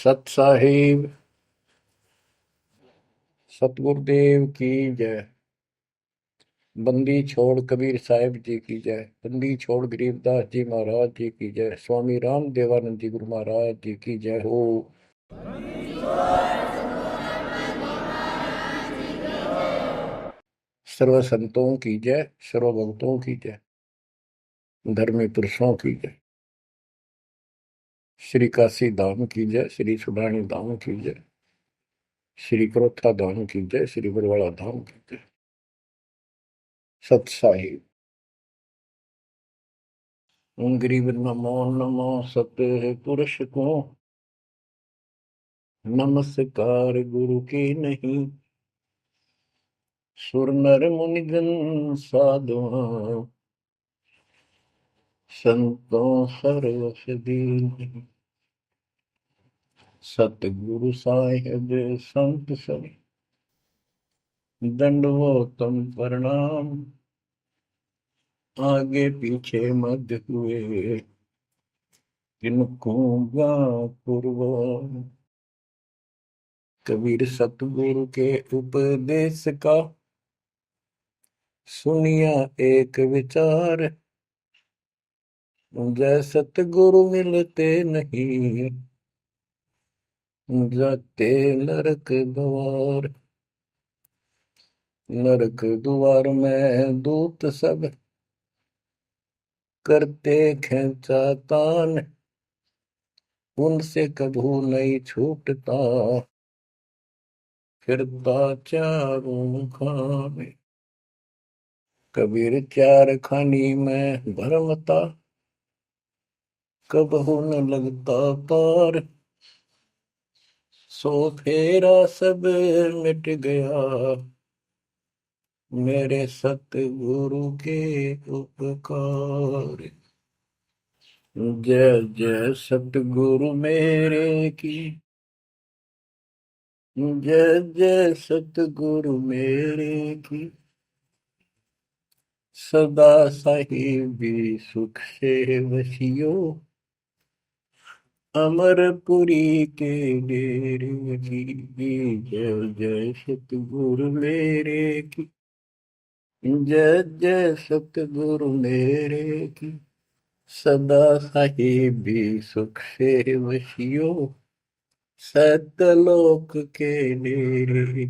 सत साहिब सतगुरुदेव की जय। बंदी छोड़ कबीर साहिब जी की जय। बंदी छोड़ गरीबदास जी महाराज जी की जय। स्वामी राम देवानंद जी गुरु महाराज जी की जय हो। सर्व संतों की जय, सर्व भक्तों की जय, धर्मी पुरुषों की जय। श्री काशी धाम की जय, श्री सुडानी धाम की जय, श्री क्रोथा धाम की जय, श्री बरवाड़ा धाम की जय। सत साहिब गरीब नमो नमो सत पुरुष को, नमस्कार गुरु की नहीं। सुर नर मुनिजन साधुआ, संतों सर्वस दीन। सतगुरु साहिब संत सब, दंडवतम प्रणाम। आगे पीछे मध्य हुए, किनको पूर्व। कबीर सतगुरु के उपदेश का, सुनिया एक विचार। जय सतगुरु मिलते नहीं, जाते नरक द्वार। नरक द्वार में दूत सब, करते खेचातान। उनसे कभू नहीं छूटता, फिरता चारों खाने। कबीर चार खानी में भरमता, कबहू न लगता पार। सो फेरा सब मिट गया, मेरे सतगुरु के उपकार। जय जय सतगुरु मेरे की, जय जय सतगुरु मेरे की। सदा साहिबी सुख से वसियो, अमरपुरी के डेरे की। जय जय सतगुरु मेरे की, जय जय सतगुरु मेरे की। सदा साहिबी सुख से वसियो, सतलोक के डेरे।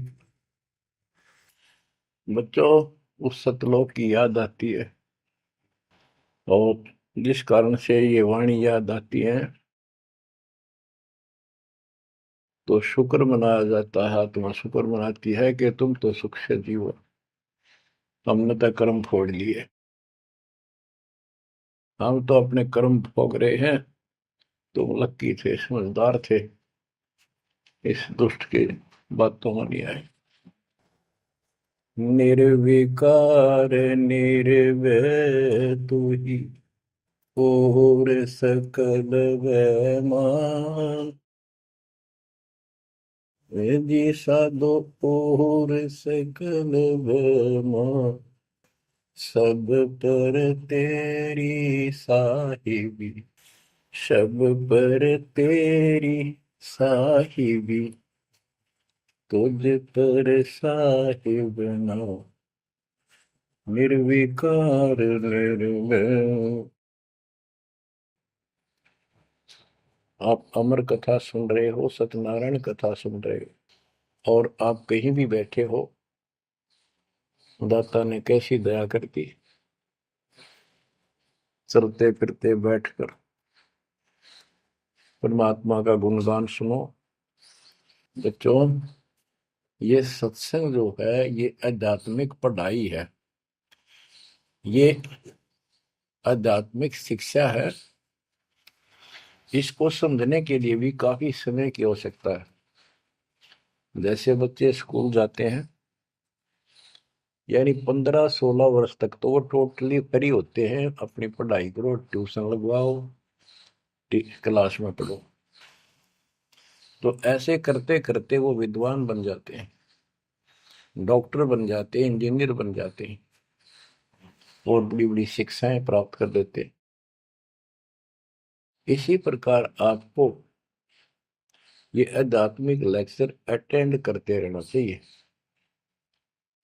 बच्चों, उस सतलोक की याद आती है, और जिस कारण से ये वाणी याद आती है तो शुक्र मनाया जाता है। आत्मा शुक्र मनाती है कि तुम तो सुख से जीवो, हमने तो कर्म फोड़ लिए। हम तो अपने कर्म भोग रहे हैं, तुम लक्की थे, समझदार थे, इस दुष्ट के बातों में नहीं आए। निर्विकार निर्भय तू ही, और सकल वैमान। जी साधो और सकल वैमान। सब पर तेरी साहिबी, सब पर तेरी साहिबी। तुझ पर साहिब नाम, निर्विकार निर्भय। आप अमर कथा सुन रहे हो, सत्यनारायण कथा सुन रहे हो, और आप कहीं भी बैठे हो, दाता ने कैसी दया कर दी। चलते फिरते बैठकर परमात्मा का गुणगान सुनो। बच्चों, ये सत्संग जो है, ये आध्यात्मिक पढ़ाई है, ये आध्यात्मिक शिक्षा है। इसको समझने के लिए भी काफी समय की आवश्यकता है। जैसे बच्चे स्कूल जाते हैं, यानी 15-16 वर्ष तक तो वो टोटली फ्री होते हैं। अपनी पढ़ाई करो, ट्यूशन लगवाओ, क्लास में पढ़ो। तो ऐसे करते करते वो विद्वान बन जाते हैं, डॉक्टर बन जाते हैं, इंजीनियर बन जाते हैं, और बड़ी बड़ी शिक्षाएं प्राप्त कर लेते हैं। इसी प्रकार आपको ये आध्यात्मिक लेक्चर अटेंड करते रहना चाहिए।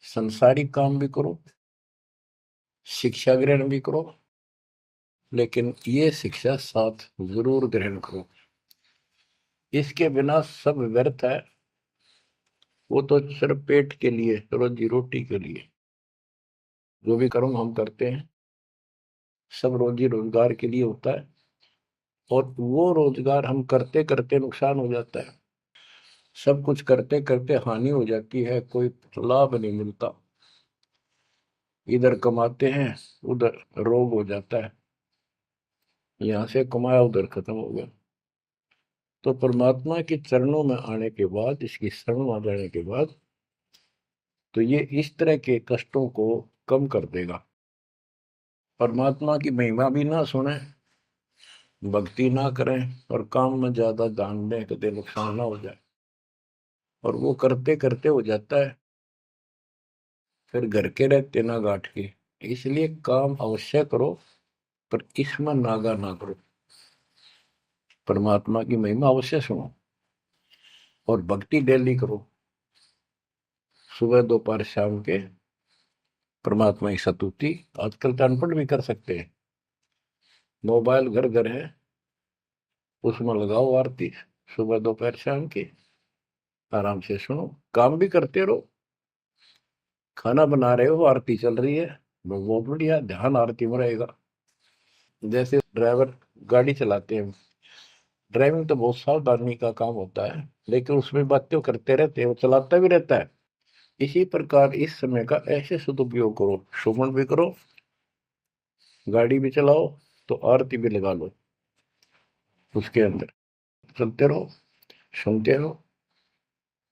संसारिक काम भी करो, शिक्षा ग्रहण भी करो, लेकिन ये शिक्षा साथ जरूर ग्रहण करो। इसके बिना सब व्यर्थ है। वो तो सिर्फ पेट के लिए, रोजी रोटी के लिए जो भी कर्म हम करते हैं सब रोजी रोजगार के लिए होता है, और वो रोजगार हम करते करते नुकसान हो जाता है। सब कुछ करते करते हानि हो जाती है, कोई लाभ नहीं मिलता। इधर कमाते हैं, उधर रोग हो जाता है, यहाँ से कमाया उधर खत्म हो गया। तो परमात्मा के चरणों में आने के बाद, इसकी शरण में आ जाने के बाद, तो ये इस तरह के कष्टों को कम कर देगा। परमात्मा की महिमा भी ना सुने, भक्ति ना करें, और काम में ज्यादा ध्यान दें, कभी नुकसान ना हो जाए। और वो करते करते हो जाता है, फिर घर के रहते ना गांठ के। इसलिए काम अवश्य करो, पर इसमें नागा ना करो। परमात्मा की महिमा अवश्य सुनो, और भक्ति डेली करो, सुबह दोपहर शाम के परमात्मा की स्तुति। आजकल तो अनपढ़ भी कर सकते हैं, मोबाइल घर घर है, उसमें लगाओ आरती, सुबह दोपहर शाम की, आराम से सुनो, काम भी करते रहो। खाना बना रहे हो, आरती चल रही है, बहुत बढ़िया, ध्यान आरती में रहेगा। जैसे ड्राइवर गाड़ी चलाते हैं, ड्राइविंग तो बहुत सावधानी का काम होता है, लेकिन उसमें बातें करते रहते हैं, वो चलाता भी रहता है। इसी प्रकार इस समय का ऐसे सदुपयोग करो, सुमन भी करो, गाड़ी भी चलाओ, तो आरती भी लगा लो, उसके अंदर चलते रहो, सुनते रहो।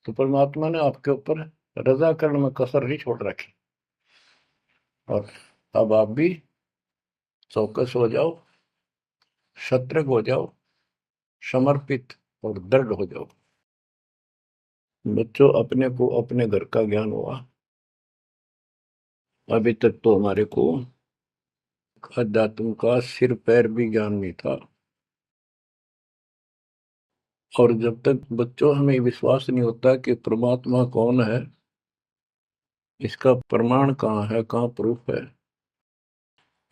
तो परमात्मा ने आपके ऊपर रजा करने में कसर नहीं छोड़ रखी। और अब आप भी चौकस हो जाओ, सतर्क हो जाओ, समर्पित और दृढ़ हो जाओ। बच्चों, अपने को अपने घर का ज्ञान हुआ, अभी तक तो हमारे को अध्यात्म का सिर पैर भी ज्ञान नहीं था। और जब तक बच्चों हमें विश्वास नहीं होता कि परमात्मा कौन है, इसका प्रमाण कहाँ है, कहाँ प्रूफ है,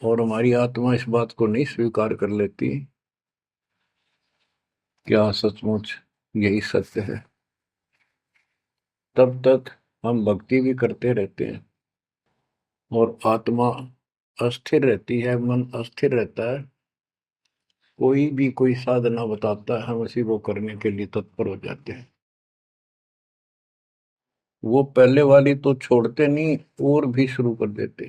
और हमारी आत्मा इस बात को नहीं स्वीकार कर लेती क्या सचमुच यही सत्य है, तब तक हम भक्ति भी करते रहते हैं और आत्मा अस्थिर रहती है, मन अस्थिर रहता है। कोई भी कोई साधना बताता है, हम उसी को करने के लिए तत्पर हो जाते हैं। वो पहले वाली तो छोड़ते नहीं, और भी शुरू कर देते,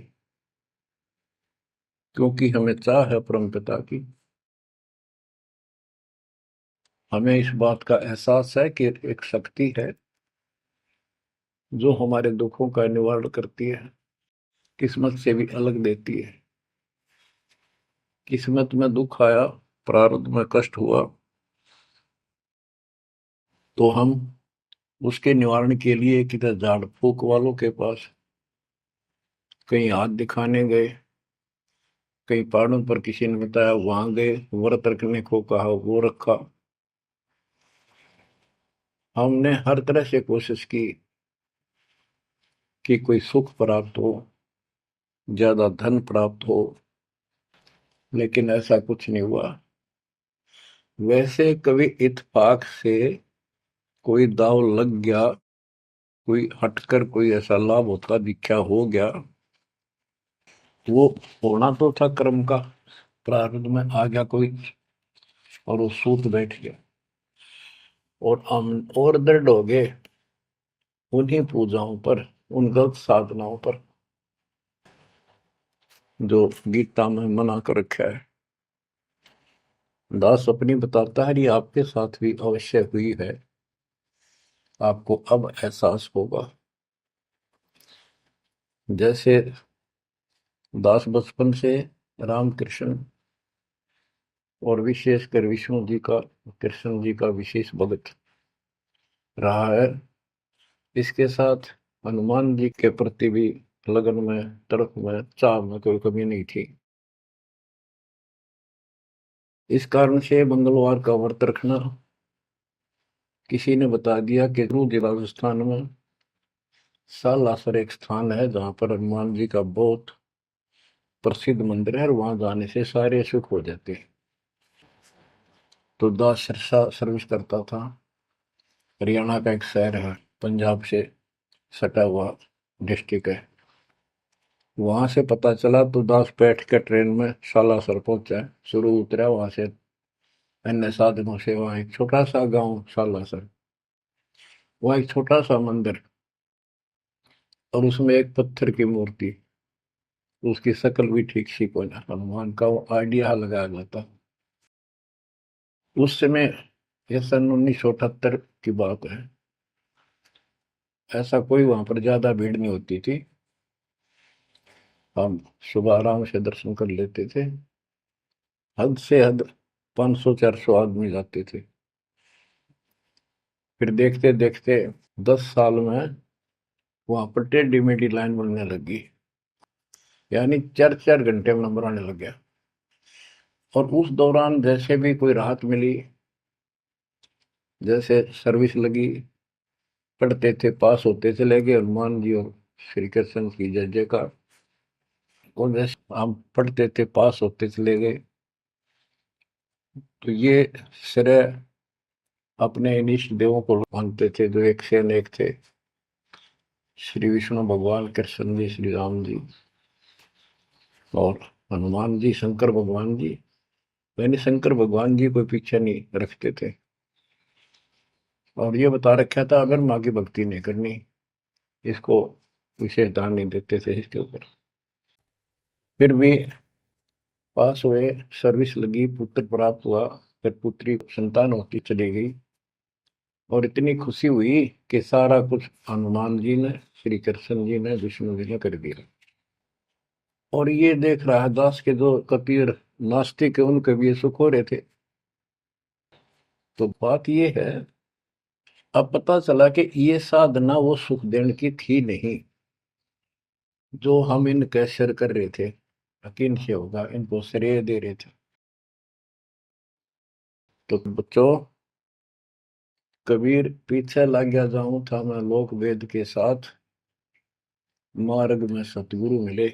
क्योंकि हमें चाह है परम पिता की। हमें इस बात का एहसास है कि एक शक्ति है जो हमारे दुखों का निवारण करती है, किस्मत से भी अलग देती है। किस्मत में दुख आया, प्रारब्ध में कष्ट हुआ, तो हम उसके निवारण के लिए किधर झाड़ फूक वालों के पास, कहीं हाथ दिखाने गए, कहीं पहाड़ों पर किसी ने बताया वहां गए, व्रत रखने को कहा वो रखा। हमने हर तरह से कोशिश की कि कोई सुख प्राप्त हो, ज्यादा धन प्राप्त हो, लेकिन ऐसा कुछ नहीं हुआ। वैसे कभी इत्तेफाक से कोई दाव लग गया, कोई हटकर कोई ऐसा लाभ होता दिखा हो गया, वो होना तो था कर्म का, प्रारब्ध में आ गया कोई, और वो सूत बैठ गया, और हम और दृढ़ हो गए उन्हीं पूजाओं पर, उन गलत साधनाओं पर जो गीता में मना कर रखा है। दास अपनी बताता है, ये आपके साथ भी अवश्य हुई है, आपको अब एहसास होगा। जैसे दास बचपन से रामकृष्ण और विशेषकर विष्णु जी का, कृष्ण जी का विशेष भक्त रहा है, इसके साथ हनुमान जी के प्रति भी लगन में, तड़प में, चाव में कोई कमी नहीं थी। इस कारण से मंगलवार का व्रत रखना, किसी ने बता दिया कि जिला राजस्थान में सालासर एक स्थान है जहां पर हनुमान जी का बहुत प्रसिद्ध मंदिर है और वहां जाने से सारे सुख हो जाते हैं। तो दास सिरसा सर्विस करता था। हरियाणा का एक शहर है, पंजाब से सटा हुआ डिस्ट्रिक्ट है। वहां से पता चला तो दास बैठ कर ट्रेन में सालासर पहुंचा, शुरू उतरा वहां से अन्य साधनों से। वहां एक छोटा सा गांव सालासर, वहां एक छोटा सा मंदिर और उसमें एक पत्थर की मूर्ति, उसकी शक्ल भी ठीक सी कोई ना, हनुमान का वो आइडिया लगाया जाता। उस समय ये सन 1978 की बात है। ऐसा कोई वहां पर ज्यादा भीड़ नहीं होती थी। हम सुबह आराम से दर्शन कर लेते थे। हद से हद 500-400 आदमी जाते थे। फिर देखते देखते 10 साल में वहां पर टेढ़ी मेढ़ी लाइन बनने लगी, यानी 4-4 घंटे में नंबर आने लग गया। और उस दौरान जैसे भी कोई राहत मिली, जैसे सर्विस लगी, पढ़ते थे, पास होते चले गए, हनुमान जी और श्री कृष्ण की जय जयकार। और जैसे हम पढ़ते थे, पास होते चले गए। तो ये श्रेय अपने इन इष्ट देवों को मानते थे जो एक से अनेक थे। श्री विष्णु भगवान, कृष्ण जी, श्री राम जी और हनुमान जी, शंकर भगवान जी। यानी शंकर भगवान जी कोई पीछे नहीं रखते थे। और ये बता रखा था अगर माँ की भक्ति नहीं करनी, इसको विशेष ध्यान नहीं देते थे इसके ऊपर। फिर भी पास हुए, सर्विस लगी, पुत्र प्राप्त हुआ। फिर पुत्री संतान होती चली गई और इतनी खुशी हुई कि सारा कुछ हनुमान जी ने, श्री कृष्ण जी ने, विष्णु जी ने कर दिया। और ये देख रहा है दास के जो कबीर नास्तिक है उनके भी ये सुख हो रहे थे। तो बात ये है, अब पता चला कि ये साधना वो सुख देने की थी नहीं जो हम इनके सिर कर रहे थे। यकीन से होगा इनको श्रेय दे रहे थे। तो बच्चों, कबीर पीछे लग गया जाऊं था मैं लोक वेद के साथ, मार्ग में सतगुरु मिले,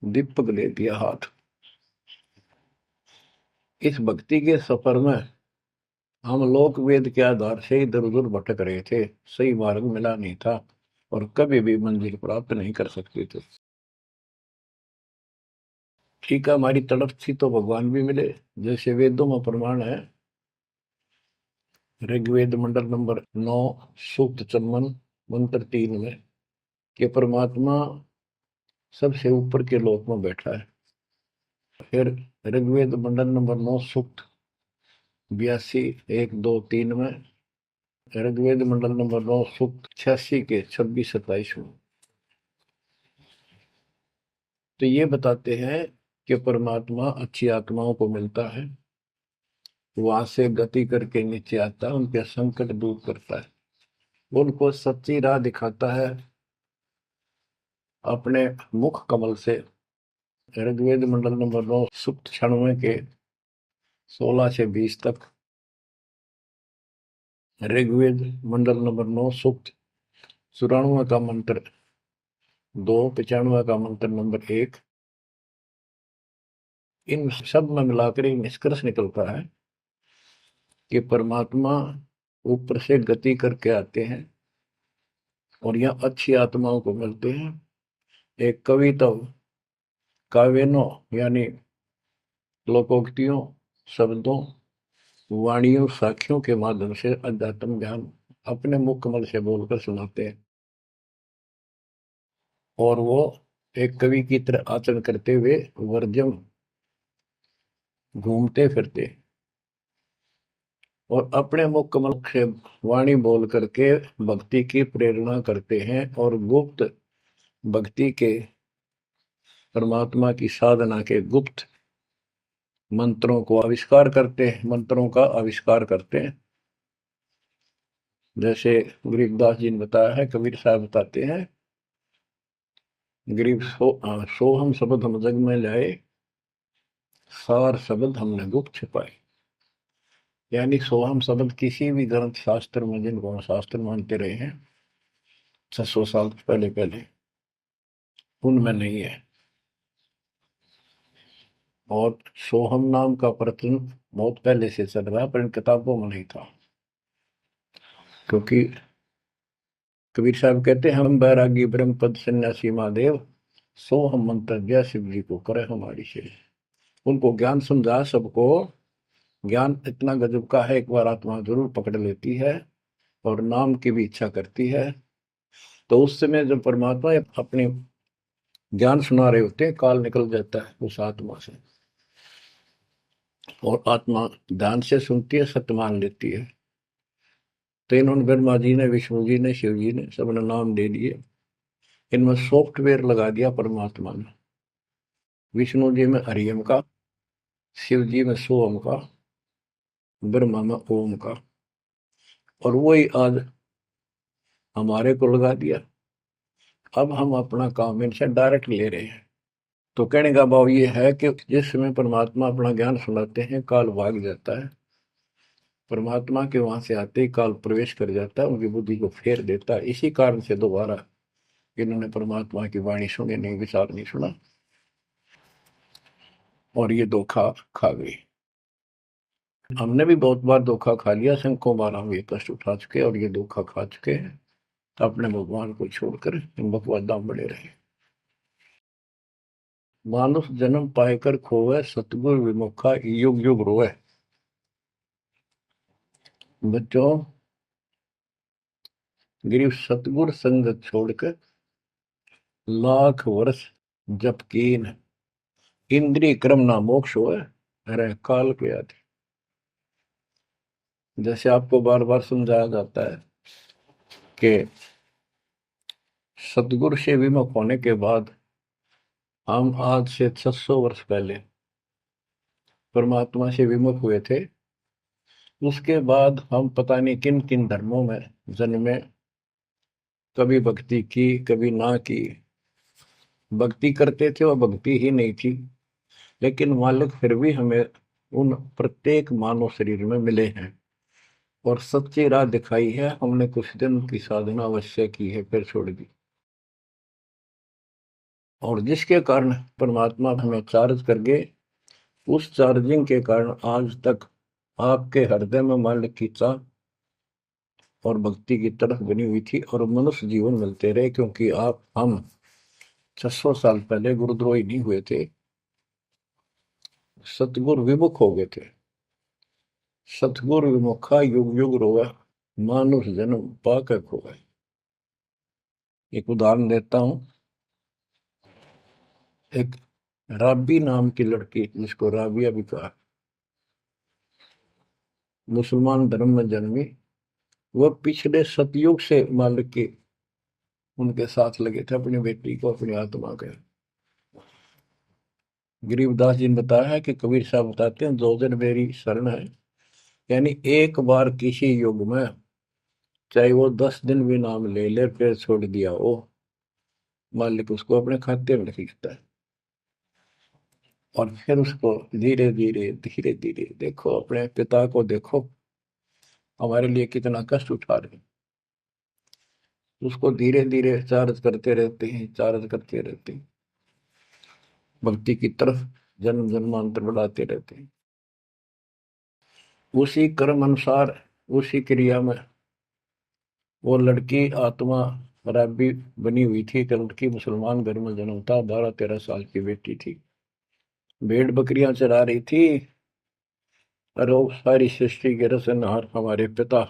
दीपक ले दिया हाथ। इस भक्ति के सफर में हम लोक वेद के आधार से इधर उधर भटक रहे थे, सही मार्ग मिला नहीं था और कभी भी मंजिल प्राप्त नहीं कर सकते थे। ठीक है, हमारी तड़प थी तो भगवान भी मिले। जैसे वेदों में प्रमाण है, ऋग्वेद मंडल नंबर 9, सूक्त चमन, मंत्र 3 में, कि परमात्मा सबसे ऊपर के लोक में बैठा है। फिर ऋग्वेद मंडल नंबर 9, सूक्त 82, 1, 2, 3 में, ऋग्वेद मंडल नंबर 9, सूक्त 86 के 26-27 में। तो ये बताते हैं कि परमात्मा अच्छी आत्माओं को मिलता है, वहां से गति करके नीचे आता है, उनके संकट दूर करता है, उनको सच्ची राह दिखाता है अपने मुख कमल से। ऋग्वेद मंडल नंबर 9, सूक्त 96 के 16 से 20 तक, ऋग्वेद मंडल नंबर 9, सूक्त 94 का मंत्र 2, 95 का मंत्र नंबर 1। इन सब में मिलाकर एक निष्कर्ष निकलता है कि परमात्मा ऊपर से गति करके आते हैं और यहाँ अच्छी आत्माओं को मिलते हैं। एक कविता, काव्यों यानी लोकोक्तियों, शब्दों, वाणियों, साखियों के माध्यम से अध्यात्म ज्ञान अपने मुख कमल से बोलकर सुनाते हैं। और वो एक कवि की तरह आचरण करते हुए वर्जम घूमते फिरते और अपने मुख कमल से वाणी बोल करके भक्ति की प्रेरणा करते हैं और गुप्त भक्ति के, परमात्मा की साधना के गुप्त मंत्रों को आविष्कार करते हैं, मंत्रों का आविष्कार करते हैं। जैसे गरीबदास जी ने बताया है, कबीर साहब बताते हैं, गरीब सोहम शब्द हम जग में लाए, सार शब्द हमने गुप्त छिपाए। यानी सोहम शब्द किसी भी ग्रंथ शास्त्र में, जिनको हम शास्त्र मानते रहे हैं 600 साल पहले पहले, उनमें नहीं है। और सोहम नाम का प्रचलन बहुत पहले से चल रहा है, पर इन किताबों में नहीं था। क्योंकि कबीर साहब कहते हैं, हम बैरागी ब्रह्म पद सन्यासी महादेव, सो हम मंत्र जय शिव जी को करे हमारी से। उनको ज्ञान समझा सबको। ज्ञान इतना गजब का है, एक बार आत्मा जरूर पकड़ लेती है और नाम की भी इच्छा करती है, तो उस समय जब परमात्मा अपने ज्ञान सुना रहे होते हैं, काल निकल जाता है उस आत्मा से, और आत्मा ध्यान से सुनती है, सत्य मान लेती है। तो इन्होंने ब्रह्मा जी ने, विष्णु जी ने, शिव जी ने सबने नाम दे दिए। इनमें सॉफ्टवेयर लगा दिया परमात्मा ने। विष्णु जी में हरियम का, शिव जी में सोम का, ब्रह्मा में ओम का, और वही आज हमारे को लगा दिया। अब हम अपना काम इनसे डायरेक्ट ले रहे हैं। तो कहने का भाव ये है कि जिस समय परमात्मा अपना ज्ञान सुनाते हैं, काल भाग जाता है। परमात्मा के वहां से आते ही काल प्रवेश कर जाता है, उनकी बुद्धि को फेर देता है। इसी कारण से दोबारा इन्होंने परमात्मा की वाणी सुनी नहीं, विचार नहीं सुना, और ये धोखा खा गई। हमने भी बहुत बार धोखा खा लिया, शंखों बार हम ये कष्ट उठा चुके और ये धोखा खा चुके हैं। अपने भगवान को छोड़कर इन बकवादा में बड़े रहे। मानुष जन्म पाएकर खोवे, सतगुरु विमुखा युग युग रोए। बच्चों, गिरीश सतगुर संगत छोड़कर लाख वर्ष जप कीन, इंद्रिय क्रम ना मोक्ष होए, अरे काल के आदि। जैसे आपको बार बार समझाया जाता है कि सतगुरु से विमुख होने के बाद हम आज से 600 वर्ष पहले परमात्मा से विमुख हुए थे। उसके बाद हम पता नहीं किन किन धर्मों में जन्मे, कभी भक्ति की कभी ना की। भक्ति करते थे और भक्ति ही नहीं थी, लेकिन मालिक फिर भी हमें उन प्रत्येक मानव शरीर में मिले हैं और सच्ची राह दिखाई है। हमने कुछ दिन की साधना अवश्य की है, फिर छोड़ दी, और जिसके कारण परमात्मा हमें चार्ज कर गए। उस चार्जिंग के कारण आज तक आपके हृदय में मालिक की चाह और भक्ति की तरफ बनी हुई थी, और मनुष्य जीवन मिलते रहे। क्योंकि हम 600 साल पहले गुरुद्रोही नहीं हुए थे, सतगुरु विमुख हो गए थे। सतगुरु विमुखा युग युग रोवे, मानुष जन्म पाकर खोए। एक उदाहरण देता हूं। एक राबी नाम की लड़की, जिसको राबिया भी कहा, मुसलमान धर्म में जन्मी। वह पिछले सतयुग से मालिक के उनके साथ लगे थे, अपनी बेटी को, अपनी आत्मा के। गरीबदास जी ने बताया है कि कबीर साहब बताते हैं, 2 दिन मेरी शरण है। यानी एक बार किसी युग में चाहे वो 10 दिन भी नाम ले ले, फिर छोड़ दिया वो, मालिक उसको अपने खाते में खींचता है। और फिर उसको धीरे धीरे धीरे धीरे, देखो अपने पिता को, देखो हमारे लिए कितना कष्ट उठा रहे हैं। उसको धीरे धीरे चार्ज करते रहते हैं, चार्ज करते रहते हैं, भक्ति की तरफ जन्म जन्मांतर बढ़ाते रहते हैं। उसी कर्म अनुसार, उसी क्रिया में वो लड़की आत्मा रैबी बनी हुई थी। एक लड़की मुसलमान घर में जन्म था, 12-13 साल की बेटी थी, भेड़ बकरियां चरा रही थी। और वो सारी सृष्टि के रचनहार हमारे पिता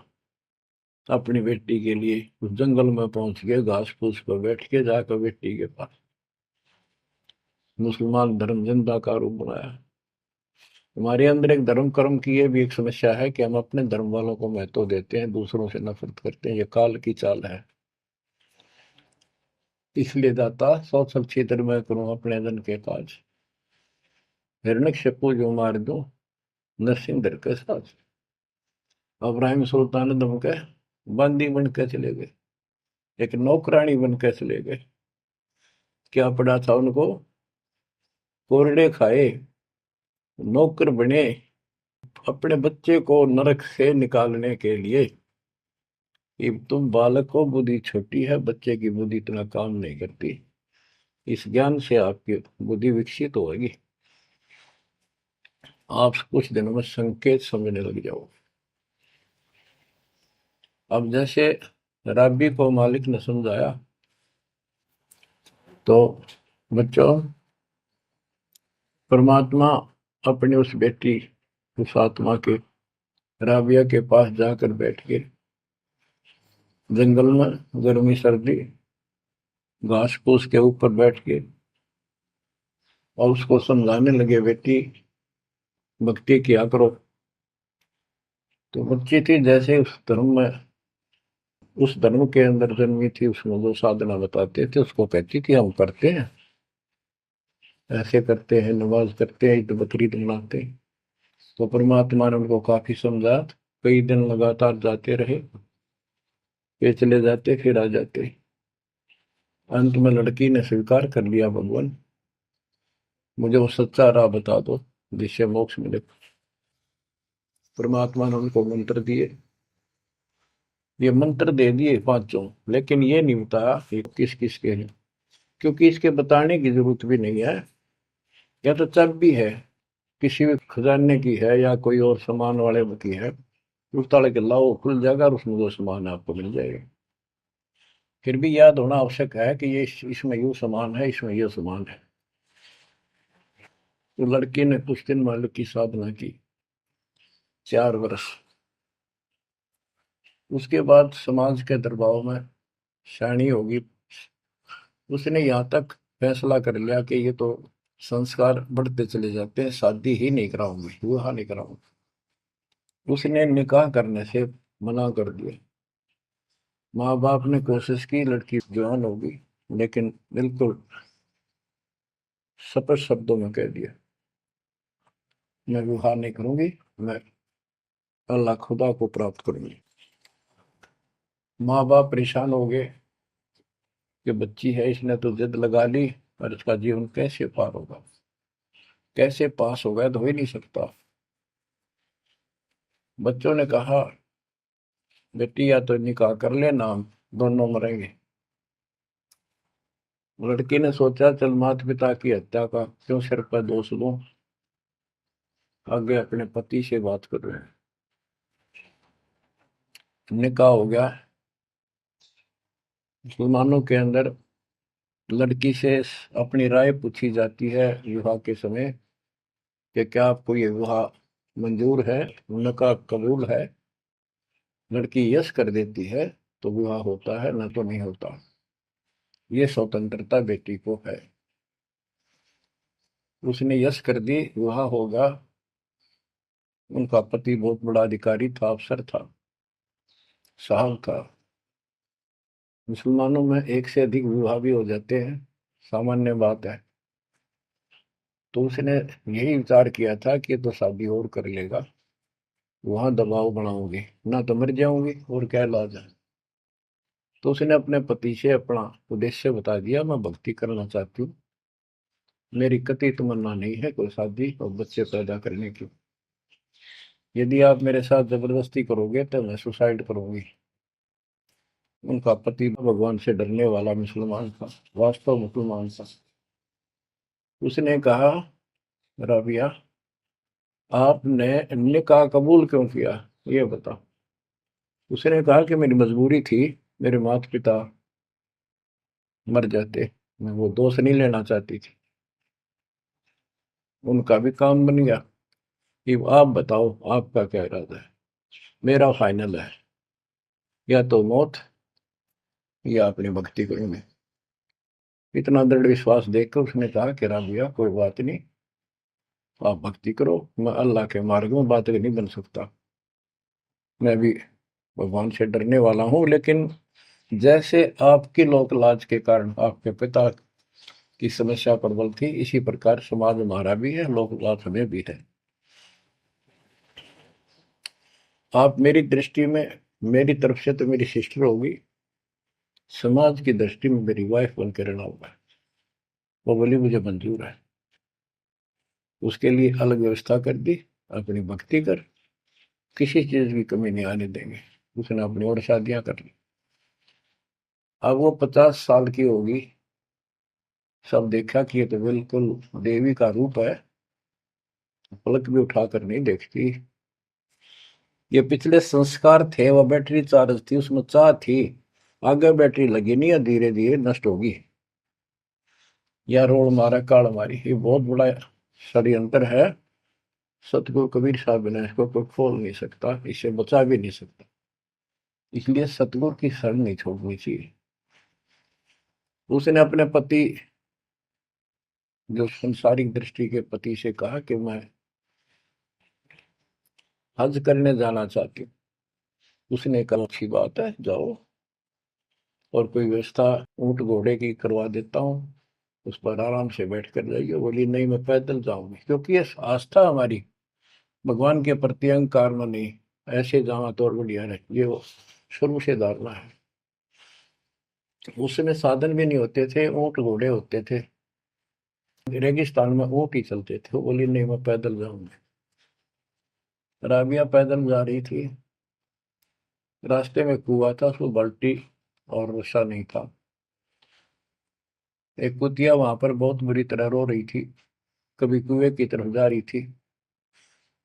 अपनी बेटी के लिए उस जंगल में पहुंच गए, घास फूस पर बैठ के जाकर बेटी के पास मुसलमान धर्म जिंदा का रूप बनाया। हमारे अंदर एक धर्म कर्म की ये भी एक समस्या है कि हम अपने धर्म वालों को महत्व देते हैं, दूसरों से नफरत करते हैं। ये काल की चाल है। इसलिए दाता सौ सब क्षेत्र में करूं अपने जन के काज, हिरण्यकशिपु जो मार दूं नरसिंह के साथ। अब्राहिम सुल्तान दम के बंदी बन के चले गए, एक नौकरानी बन के चले गए। क्या पड़ा था उनको? कोरडे खाए, नौकर बने, अपने बच्चे को नरक से निकालने के लिए कि तुम बालक को, बुद्धि छोटी है, बच्चे की बुद्धि इतना काम नहीं करती, इस ज्ञान से आपकी बुद्धि विकसित होगी, आप कुछ दिनों में संकेत समझने लग जाओ। अब जैसे राबी को मालिक ने समझाया, तो बच्चों, परमात्मा अपनी उस बेटी, उस आत्मा के, राबिया के पास जाकर बैठ के जंगल में गर्मी सर्दी घास फूस के ऊपर बैठ के और उसको समझाने लगे, बेटी भक्ति किया करो। तो बच्ची थी, जैसे उस धर्म के अंदर जन्मी थी, उसमें जो साधना बताते थे उसको कहती थी हम करते हैं, ऐसे करते हैं, नमाज करते हैं, ईद बकरीद मनाते हैं। तो परमात्मा ने उनको काफी समझा, कई दिन लगातार जाते रहे, ये चले जाते फिर आ जाते। अंत में लड़की ने स्वीकार कर लिया, भगवान मुझे वो सच्चा राह बता दो जिससे मोक्ष मिले। परमात्मा ने उनको मंत्र दिए, ये मंत्र दे दिए पांचों, लेकिन ये नहीं बताया ये किस किस के हैं, क्योंकि इसके बताने की जरूरत भी नहीं है। या तो चाबी है, किसी भी खजाने की है या कोई और सामान वाले की है, उस ताले के लाओ, खुल जाएगा और उसमें जो सामान है आपको मिल जाएगा। फिर भी याद होना आवश्यक है कि ये इसमें यूं सामान है, इसमें ये सामान है। तो लड़की ने कुछ दिन मालिक की साधना की, 4 वर्ष। उसके बाद समाज के दबाव में शानी होगी, उसने यहाँ तक फैसला कर लिया कि ये तो संस्कार बढ़ते चले जाते हैं, शादी ही नहीं कराऊंगी, विवाह नहीं कराऊंगी। उसने निकाह करने से मना कर दिया। माँ बाप ने कोशिश की, लड़की जवान होगी, लेकिन बिल्कुल स्पष्ट शब्दों में कह दिया, मैं विवाह नहीं करूंगी, मैं अल्लाह खुदा को प्राप्त करूंगी। माँ बाप परेशान हो गए कि बच्ची है, इसने तो जिद लगा ली, और इसका जीवन कैसे पार होगा, कैसे पास होगा, तो हो ही नहीं सकता। बच्चों ने कहा, बेटी या तो निकाह कर लेना, हम दोनों मरेंगे। लड़की ने सोचा, चल माता पिता की हत्या का क्यों सिर पर दोष लूं, आगे अपने पति से बात कर रहे हैं। निकाह हो गया। मुसलमानों के अंदर लड़की से अपनी राय पूछी जाती है विवाह के समय कि क्या आपको ये विवाह मंजूर है, निकाह कबूल है। लड़की यस कर देती है तो विवाह होता है, न तो नहीं होता। ये स्वतंत्रता बेटी को है। उसने यस कर दी, विवाह होगा। उनका पति बहुत बड़ा अधिकारी था, अफसर था, साहब था। मुसलमानों में एक से अधिक विवाह भी हो जाते हैं, सामान्य बात है। तो उसने यही विचार किया था कि तो शादी और कर लेगा, वहां दबाव बनाऊंगी, ना तो मर जाऊंगी और क्या इलाज है। तो उसने अपने पति से अपना उद्देश्य बता दिया, मैं भक्ति करना चाहती हूँ, मेरी कतई तमन्ना नहीं है कोई शादी और बच्चे पैदा करने की। यदि आप मेरे साथ जबरदस्ती करोगे तो मैं सुसाइड करूंगी। उनका पति भगवान से डरने वाला मुसलमान था, वास्तव मुसलमान था। उसने कहा, राबिया आपने निकाह कबूल क्यों किया, ये बता। उसने कहा कि मेरी मजबूरी थी, मेरे माता पिता मर जाते, मैं वो दोष नहीं लेना चाहती थी, उनका भी काम बन गया। कि आप बताओ आपका क्या इरादा है। मेरा फाइनल है, या तो मौत या अपनी भक्ति करूंगे। इतना दृढ़ विश्वास देखकर उसने कहा कि राबिया कोई बात नहीं, आप भक्ति करो, मैं अल्लाह के मार्ग में बात नहीं बन सकता, मैं भी भगवान से डरने वाला हूँ। लेकिन जैसे आपकी लोक लाज के कारण आपके पिता की समस्या प्रबल थी, इसी प्रकार समाज हमारा भी है, लोक लाज हमें भी है। आप मेरी दृष्टि में, मेरी तरफ से तो मेरी सिस्टर होगी, समाज की दृष्टि में मेरी वाइफ बन के रहना होगा। वो बोली मुझे मंजूर है। उसके लिए अलग व्यवस्था कर दी, अपनी भक्ति कर, किसी चीज की कमी नहीं आने देंगे। उसने अपनी और शादियां कर ली। अब वो 50 साल की होगी, सब देखा कि ये तो बिल्कुल देवी का रूप है, पलक भी उठाकर नहीं देखती। ये पिछले संस्कार थे, वो बैटरी चार्ज थी, उसमें चाह थी, आगे बैटरी लगी नहीं है, धीरे धीरे नष्ट होगी। या रोड मारा काल मारी, ये बहुत बड़ा षड्यंत्र है। सतगुरु कबीर साहब ने इसको कोई खोल नहीं सकता, इसे बचा भी नहीं सकता। इसलिए सतगुरु की शरण नहीं छोड़नी चाहिए। उसने अपने पति, जो संसारिक दृष्टि के पति से कहा कि मैं हज करने जाना चाहती हूँ। उसने कहा अच्छी बात है, जाओ, और कोई व्यवस्था ऊंट घोड़े की करवा देता हूँ, उस पर आराम से बैठ कर जाइए। बोली नहीं, मैं पैदल जाऊंगी, क्योंकि ये आस्था हमारी भगवान के प्रति अहंकार में नहीं, ऐसे जावा तो और बढ़िया है, ये वो शुरू से धारणा है। उस समय साधन भी नहीं होते थे, ऊंट घोड़े होते थे, रेगिस्तान में ऊंट ही चलते थे। वो बोली नहीं, मैं पैदल जाऊंगी। राबिया पैदल जा रही थी, रास्ते में कुआं था, उसको बाल्टी और रस्सा नहीं था। एक कुतिया वहां पर बहुत बुरी तरह रो रही थी, कभी कुएं की तरफ जा रही थी,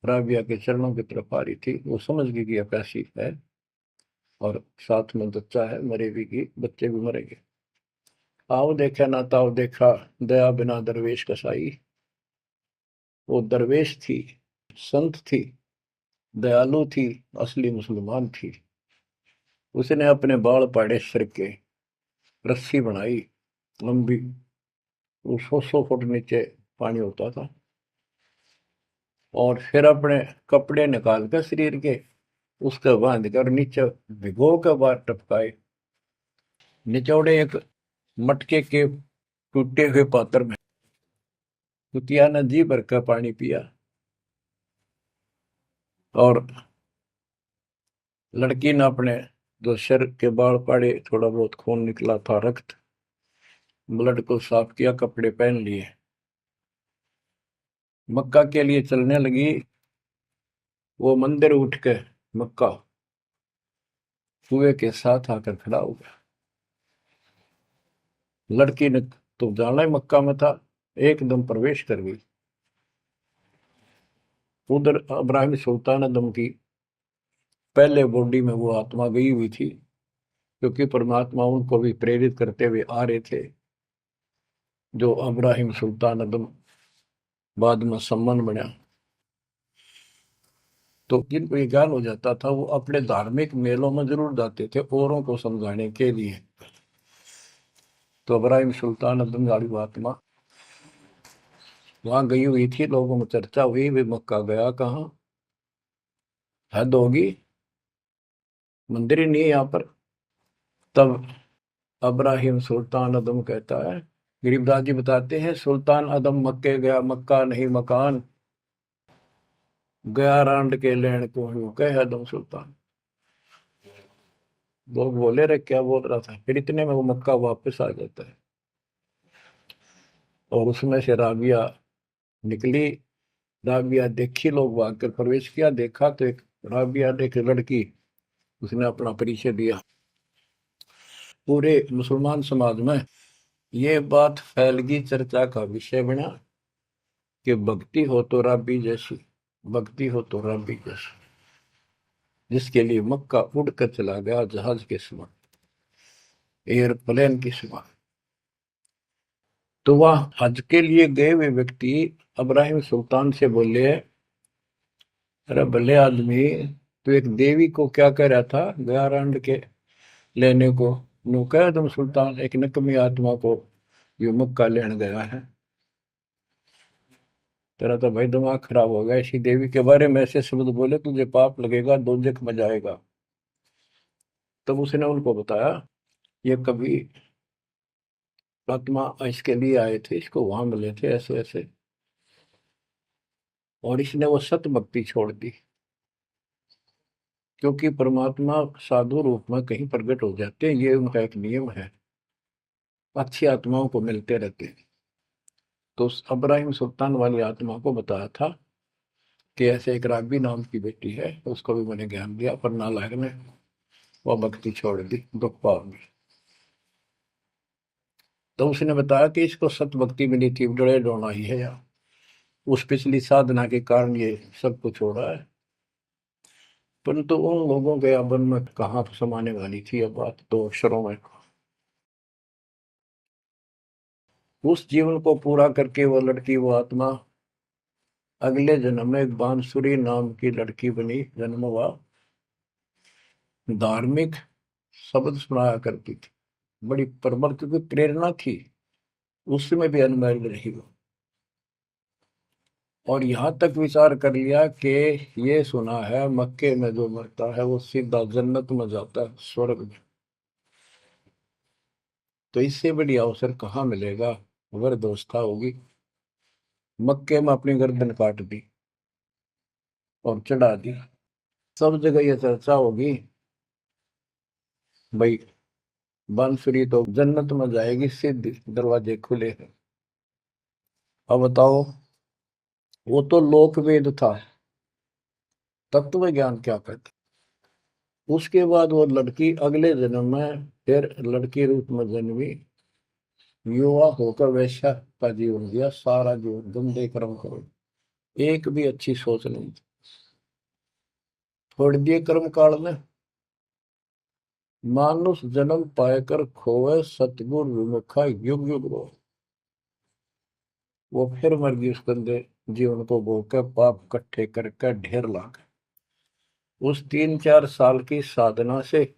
राबिया के चरणों की तरफ आ रही थी। वो समझ गई कि प्यासी है, और साथ में बच्चा है, मरेगी की, बच्चे भी मरेंगे। आओ देखा ना ताओ देखा, दया बिना दरवेश कसाई। वो दरवेश थी, संत थी, दयालु थी, असली मुसलमान थी। उसने अपने बाल पाड़े सिर के, रस्सी बनाई लंबी, वो 100 फुट नीचे पानी होता था, और फिर अपने कपड़े निकाल कर शरीर के, उसके बांध कर नीचे भिगो कर बाहर टपकाए। निचौड़े एक मटके के टूटे हुए पात्र में कुतिया ने जी भर का पानी पिया, और लड़की ने अपने जो सिर के बाल पाड़े, थोड़ा बहुत खून निकला था, रक्त, ब्लड को साफ किया, कपड़े पहन लिए, मक्का के लिए चलने लगी। वो मंदिर उठ के मक्का कुएं के साथ आकर खड़ा हो गया। लड़की ने तो जाना ही मक्का में था, एकदम प्रवेश कर गई। उधर इब्राहिम सुल्तान अदम की पहले बॉडी में वो आत्मा गई हुई थी, क्योंकि परमात्मा उनको भी प्रेरित करते हुए आ रहे थे। जो इब्राहिम सुल्तान अदम बाद में सम्मान बना, तो जिनको ये ज्ञान हो जाता था, वो अपने धार्मिक मेलों में जरूर जाते थे औरों को समझाने के लिए। तो इब्राहिम सुल्तान अदम गाड़ी आत्मा वहां गई हुई थी, लोगों में चर्चा हुई, भी मक्का गया कहाँ, हद होगी, मंदिर ही नहीं है यहाँ पर। तब इब्राहिम सुल्तान अदम कहता है, गरीबदास जी बताते हैं, सुल्तान अदम मक्के गया, मक्का नहीं मकान, गया रांड के लेन को यूं कह अदम सुल्तान। लोग बोले रे क्या बोल रहा था, फिर इतने में वो मक्का वापस आ जाता है, और उसमें से राबिया निकली। राबिया देखी, लोग भाग कर प्रवेश किया, देखा तो एक राबिया ने, एक लड़की, उसने अपना परिचय दिया। पूरे मुसलमान समाज में ये बात फैल गई, चर्चा का विषय बना कि भक्ति हो तो राबी जैसी, भक्ति हो तो राबी जैसी, जिसके लिए मक्का उड़कर चला गया जहाज के समान, एयरप्लेन के समान। तो वह हज के लिए गए हुए व्यक्ति इब्राहिम सुल्तान से बोले, अरे भले आदमी, तो एक देवी को क्या कह रहा था, गया रांड के लेने को, नु कह तुम सुल्तान, एक नकमी आत्मा को यो मक्का लेने गया है। तेरा तो भाई दिमाग खराब हो गया, इसी देवी के बारे में ऐसे शब्द बोले, तुझे पाप लगेगा, दोजख में जाएगा। तब उसने उनको बताया, ये कभी आत्मा इसके लिए आए थे, इसको वहां मिले थे ऐसे ऐसे, और इसने वो सत भक्ति छोड़ दी, क्योंकि परमात्मा साधु रूप में कहीं प्रकट हो जाते हैं, ये उनका एक नियम है, अच्छी आत्माओं को मिलते रहते हैं। तो उस इब्राहिम सुल्तान वाली आत्मा को बताया था कि ऐसे एक राबी नाम की बेटी है, उसको भी मैंने ज्ञान दिया, पर नालायक ने वह भक्ति छोड़ दी दुख पाव में। तो उसने बताया कि इसको सत भक्ति मिली थी, डरे डोना ही है यार, उस पिछली साधना के कारण ये सब कुछ हो रहा है। परंतु उन लोगों के अबन में कहाँ समाने वाली थी अब बात, दो अक्षरों में। उस जीवन को पूरा करके वो लड़की, वो आत्मा अगले जन्म में एक बांसुरी नाम की लड़की बनी, जन्म हुआ। धार्मिक शब्द सुनाया करती थी, बड़ी प्रबल, क्योंकि प्रेरणा थी, उसमें भी अनमैरिड रही वो। और यहां तक विचार कर लिया कि ये सुना है मक्के में जो मरता है वो सीधा जन्नत में जाता है, स्वर्ग में। तो इससे बड़ी अवसर कहाँ मिलेगा अगर दोस्ता होगी। मक्के में अपनी गर्दन काट दी और चढ़ा दी, सब जगह ये चर्चा होगी भाई, बांसुरी तो जन्नत में जाएगी, सिद्ध दरवाजे खुले हैं। अब बताओ, वो तो लोकवेद था, तत्व ज्ञान क्या कहते। उसके बाद वो लड़की अगले जन्म में फिर लड़की रूप में जन्मी, युवा होकर वैश्या का जीवन दिया, सारा जीवन गंदे कर्म करो, एक भी अच्छी सोच नहीं थी। छोड़ दिए कर्म काल में, मानुष जन्म पाकर खोए, सतगुर विमुखा युग युग रो। वो फिर मर गई उस गंदे जीवन को भोग, पाप इकट्ठे करके ढेर लाग। उस 3-4 साल की साधना से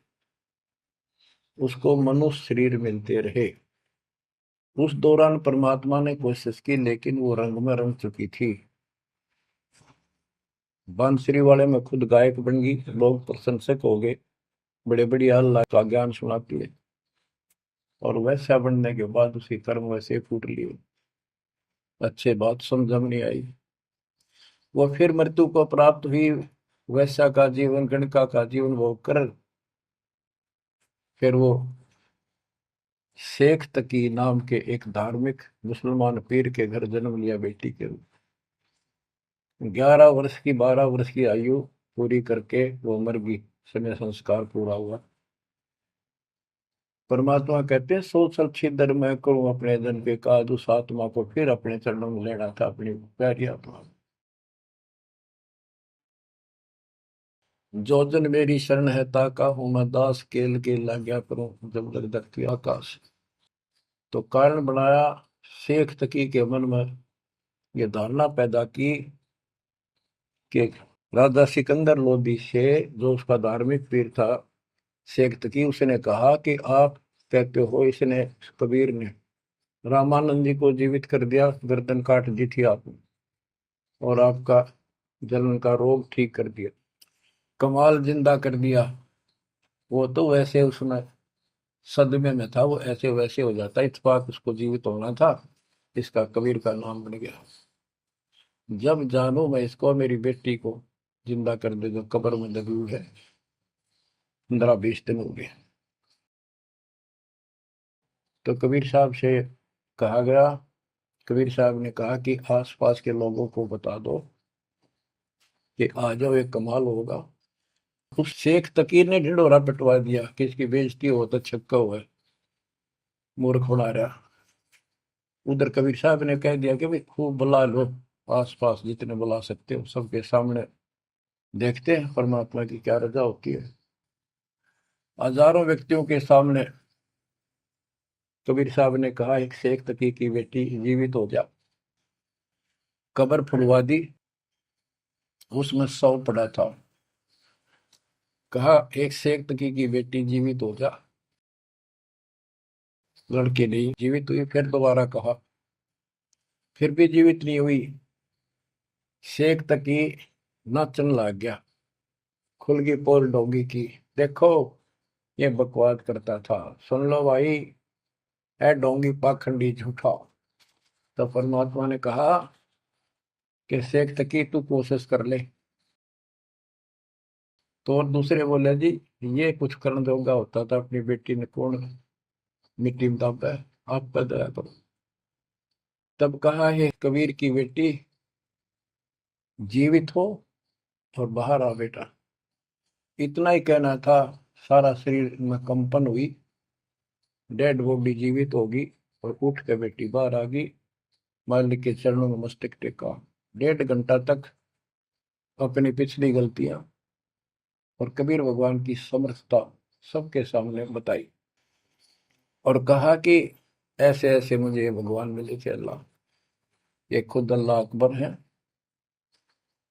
उसको मनुष्य शरीर मिलते रहे। उस दौरान परमात्मा ने कोशिश की, लेकिन वो रंग में रंग चुकी थी। बांसुरी वाले में खुद गायक बन गई, लोग प्रशंसक हो गए, बड़े बड़ी अल्लाह का ज्ञान सुनाती है। और वैसा बनने के बाद उसी कर्म वैसे फूट लिए, अच्छे बात समझ में नहीं आई। वो फिर मृत्यु को प्राप्त हुई, वैसा का जीवन, गणका का जीवन भोग कर फिर वो शेख तकी नाम के एक धार्मिक मुसलमान पीर के घर जन्म लिया बेटी के रूप। 11 वर्ष की, 12 वर्ष की आयु पूरी करके वो मर गई, समय संस्कार पूरा हुआ। परमात्मा कहते हैं, सो चल छिदर मैं करूं अपने जन के काज, उस आत्मा को फिर अपने चरणों में लेना था, अपनी प्यारी आत्मा। जो जन मेरी शरण है ताका हूं मैं दास, केल के लाग्या करूं जब लग धरती आकाश। तो कारण बनाया, शेख तकी के मन में ये धारणा पैदा की कि राजा सिकंदर लोदी से, जो उसका धार्मिक पीर था शेख तकी, उसने कहा कि आप कहते हो इसने, कबीर ने रामानंद जी को जीवित कर दिया, गर्दन काट दी थी आपने, और आपका जलन का रोग ठीक कर दिया, कमाल जिंदा कर दिया। वो तो वैसे उसमें सदमे में था, वो ऐसे वैसे हो जाता, इत्तेफाक उसको जीवित होना था, इसका कबीर का नाम बन गया। जब जानू मैं इसको, मेरी बेटी को जिंदा कर दे जो कब्र में दबी हुई है, 15-20 दिन हो गए। तो कबीर साहब से कहा गया, कबीर साहब ने कहा कि आसपास के लोगों को बता दो कि आ जाओ, एक कमाल होगा। उस शेख तकीर ने ढिंढोरा पिटवा दिया कि इसकी बेइज्जती हो तो छक्का हुआ है, मूर्ख बना रहा। उधर कबीर साहब ने कह दिया कि भाई खूब बुला लो, आस पास जितने बुला सकते हो, सबके सामने देखते हैं परमात्मा की क्या रजा होती है। हजारों व्यक्तियों के सामने कबीर साहब ने कहा, एक शेख तकी की बेटी जीवित हो जा। कब्र फुलवा दी, उसमें 100 पड़ा था। कहा एक शेख तकी की बेटी जीवित हो जा, लड़की नहीं जीवित हुई। फिर दोबारा कहा, फिर भी जीवित नहीं हुई। शेख तकी नाचन लग गया, खुल गई पोल डोंगी की। देखो ये बकवास करता था, सुन लो भाई, है डोंगी पाखंडी झूठा। तो परमात्मा ने कहा कि शेख तकी तू कोशिश कर ले। तो और दूसरे बोले, जी ये कुछ करने जोगा होता था, अपनी बेटी ने कौन मिट्टी में दाबा है, आप पर दया करो। तब कहा है कबीर की बेटी, जीवित हो और बाहर आ बेटा। इतना ही कहना था। सारा शरीर में कंपन हुई, डेड बॉडी जीवित होगी और उठ के बेटी बाहर आ गई। मालिक के चरणों में मस्तक टेका। 1.5 घंटा तक अपनी पिछली गलतियां और कबीर भगवान की समर्थता सबके सामने बताई और कहा कि ऐसे ऐसे मुझे ये भगवान मिले थे अल्लाह। ये खुद अल्लाह अकबर हैं,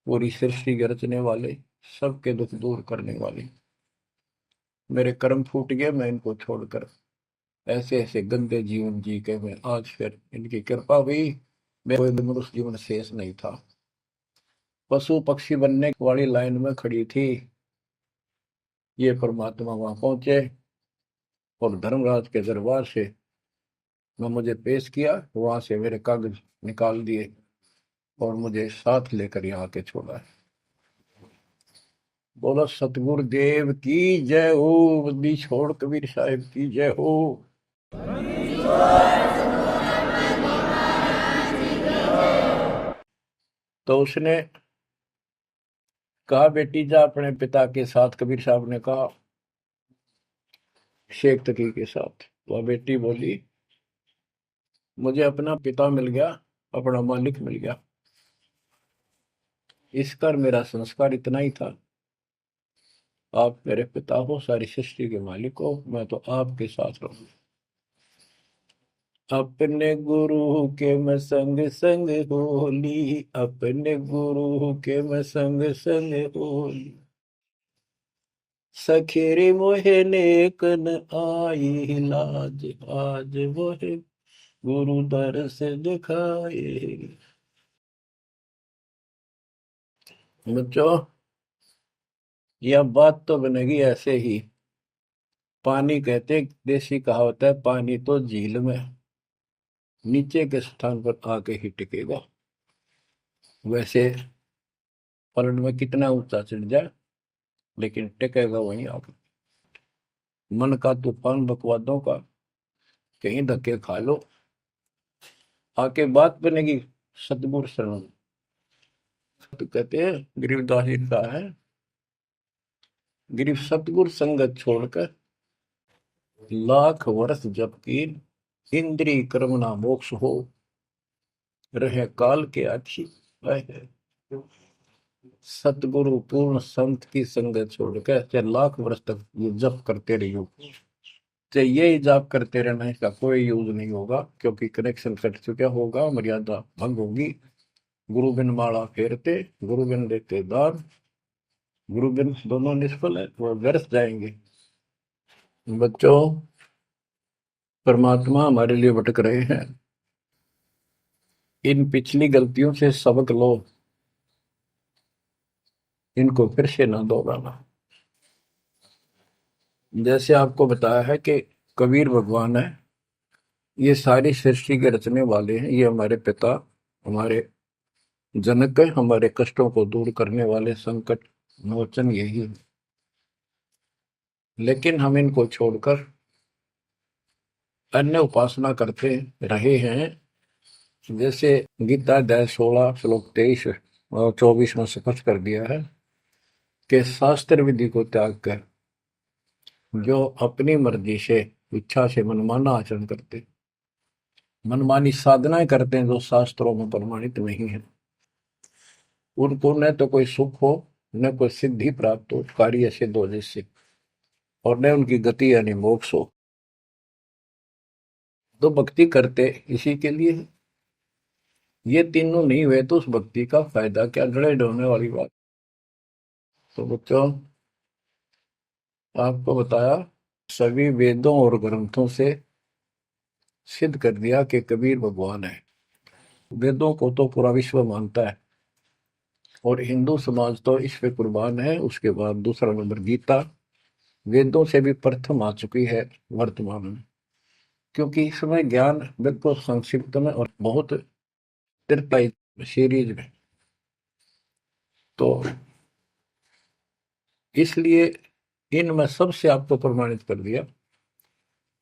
पूरी सृष्टि के रचने वाले, सबके दुख दूर करने वाले। मेरे कर्म फूट गए, मैं इनको छोड़कर ऐसे ऐसे गंदे जीवन जी के मैं आज फिर इनकी कृपा हुई, मैं कोई मनुष्य जीवन शेष नहीं था। पशु पक्षी बनने वाली लाइन में खड़ी थी। ये परमात्मा वहां पहुंचे और धर्मराज के दरबार से मैं मुझे पेश किया, वहां से मेरे कागज निकाल दिए और मुझे साथ लेकर यहाँ के छोड़ा है। बोलो सतगुरु देव की जय हो, बंदी छोड़ कबीर साहिब की जय हो। तो उसने कहा बेटी जा अपने पिता के साथ। कबीर साहब ने कहा शेख तकी के साथ। वह बेटी बोली मुझे अपना पिता मिल गया, अपना मालिक मिल गया। इस कर मेरा संस्कार इतना ही था। आप मेरे पिता हो, सारी सृष्टि के मालिक हो, मैं तो आपके साथ रहूं। अपने गुरु के मैं संग संग होली, अपने गुरु के मैं संग संग होली। सखेरे मोहे नेकन आई लाज, आज मोहे गुरु दर से दिखाए। बच्चों यह बात तो बनेगी ऐसे ही। पानी कहते, देसी कहावत है, पानी तो झील में नीचे के स्थान पर आके ही टिकेगा। वैसे पलट में कितना ऊंचा चढ़ जाए लेकिन टिकेगा वहीं आके। मन का तूफान बकवादों का, कहीं धक्के खा लो, आके बात बनेगी सतगुरु शरण। तो कहते हैं गरीबदास जी का है, गिरिव सतगुरु संगत छोड़कर लाख वर्ष जब की, इंद्रिय कर्म ना मोक्ष हो, रहे काल के आखी। सतगुरु पूर्ण संत की संगत छोड़कर चाहे लाख वर्ष तक ये जप करते रहियो, चाहे ये जाप करते रहना, इसका कोई यूज नहीं होगा, क्योंकि कनेक्शन कट चुका होगा, मर्यादा भंग होगी। गुरु बिन माला फेरते, गुरु बिन देते दान, गुरु बिन दोनों निष्फल है, वो व्यर्थ जाएंगे। बच्चों परमात्मा हमारे लिए भटक रहे हैं, इन पिछली गलतियों से सबक लो, इनको फिर से ना दोहराना। जैसे आपको बताया है कि कबीर भगवान है, ये सारी सृष्टि के रचने वाले हैं, ये हमारे पिता, हमारे जनक है, हमारे कष्टों को दूर करने वाले संकट मोचन यही है। लेकिन हम इनको छोड़कर अन्य उपासना करते रहे हैं। जैसे गीता अध्याय 16 श्लोक 23 और 24 में स्पष्ट कर दिया है कि शास्त्र विधि को त्याग कर जो अपनी मर्जी से, इच्छा से मनमाना आचरण करते, मनमानी साधनाएं करते हैं जो शास्त्रों में प्रमाणित नहीं है, उनको न तो कोई सुख हो, न कोई सिद्धि प्राप्त हो, कार्य सिद्ध हो जिससे, और न उनकी गति यानी मोक्ष हो। तो भक्ति करते इसी के लिए है। ये तीनों नहीं हुए तो उस भक्ति का फायदा क्या, गड़े ढोने वाली बात। तो बच्चों आपको बताया, सभी वेदों और ग्रंथों से सिद्ध कर दिया कि कबीर भगवान है। वेदों को तो पूरा विश्व मानता है और हिंदू समाज तो इस पे कुर्बान है। उसके बाद दूसरा नंबर गीता, वेदों से भी प्रथम आ चुकी है वर्तमान में, क्योंकि इसमें ज्ञान बिल्कुल संक्षिप्त में और बहुत तीर्थाई सीरीज में। तो इसलिए इनमें सबसे आपको प्रमाणित कर दिया